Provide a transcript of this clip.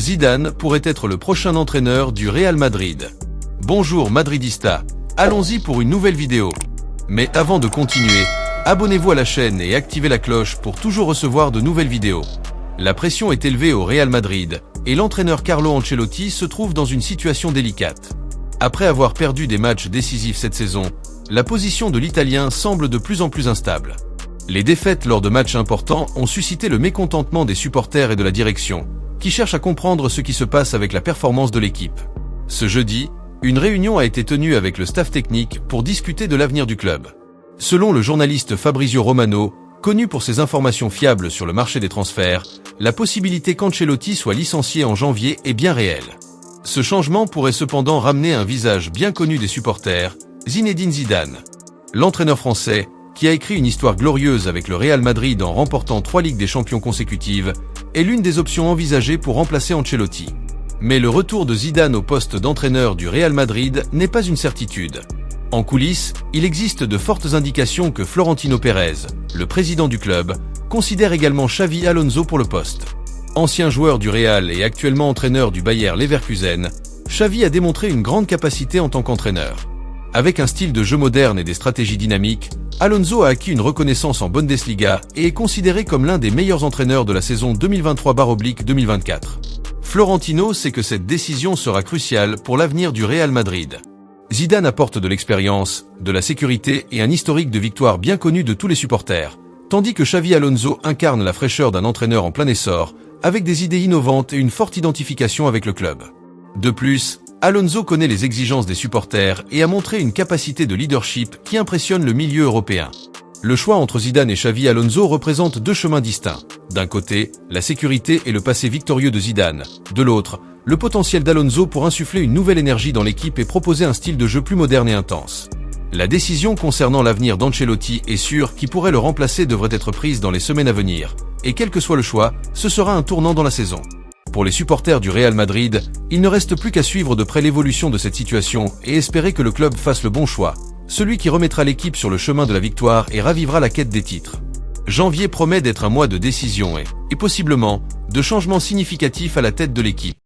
Zidane pourrait être le prochain entraîneur du Real Madrid. Bonjour Madridista, allons-y pour une nouvelle vidéo. Mais avant de continuer, abonnez-vous à la chaîne et activez la cloche pour toujours recevoir de nouvelles vidéos. La pression est élevée au Real Madrid, et l'entraîneur Carlo Ancelotti se trouve dans une situation délicate. Après avoir perdu des matchs décisifs cette saison, la position de l'Italien semble de plus en plus instable. Les défaites lors de matchs importants ont suscité le mécontentement des supporters et de la direction, qui cherchent à comprendre ce qui se passe avec la performance de l'équipe. Ce jeudi, une réunion a été tenue avec le staff technique pour discuter de l'avenir du club. Selon le journaliste Fabrizio Romano, connu pour ses informations fiables sur le marché des transferts, la possibilité qu'Ancelotti soit licencié en janvier est bien réelle. Ce changement pourrait cependant ramener un visage bien connu des supporters, Zinedine Zidane. L'entraîneur français, qui a écrit une histoire glorieuse avec le Real Madrid en remportant 3 Ligues des Champions consécutives, est l'une des options envisagées pour remplacer Ancelotti. Mais le retour de Zidane au poste d'entraîneur du Real Madrid n'est pas une certitude. En coulisses, il existe de fortes indications que Florentino Pérez, le président du club, considère également Xavi Alonso pour le poste. Ancien joueur du Real et actuellement entraîneur du Bayer Leverkusen, Xavi a démontré une grande capacité en tant qu'entraîneur. Avec un style de jeu moderne et des stratégies dynamiques, Alonso a acquis une reconnaissance en Bundesliga et est considéré comme l'un des meilleurs entraîneurs de la saison 2023/2024. Florentino sait que cette décision sera cruciale pour l'avenir du Real Madrid. Zidane apporte de l'expérience, de la sécurité et un historique de victoire bien connu de tous les supporters, tandis que Xavi Alonso incarne la fraîcheur d'un entraîneur en plein essor, avec des idées innovantes et une forte identification avec le club. De plus, Alonso connaît les exigences des supporters et a montré une capacité de leadership qui impressionne le milieu européen. Le choix entre Zidane et Xavi Alonso représente deux chemins distincts. D'un côté, la sécurité et le passé victorieux de Zidane. De l'autre, le potentiel d'Alonso pour insuffler une nouvelle énergie dans l'équipe et proposer un style de jeu plus moderne et intense. La décision concernant l'avenir d'Ancelotti est sûre qui pourrait le remplacer devrait être prise dans les semaines à venir. Et quel que soit le choix, ce sera un tournant dans la saison. Pour les supporters du Real Madrid, il ne reste plus qu'à suivre de près l'évolution de cette situation et espérer que le club fasse le bon choix, celui qui remettra l'équipe sur le chemin de la victoire et ravivera la quête des titres. Janvier promet d'être un mois de décision et possiblement, de changements significatifs à la tête de l'équipe.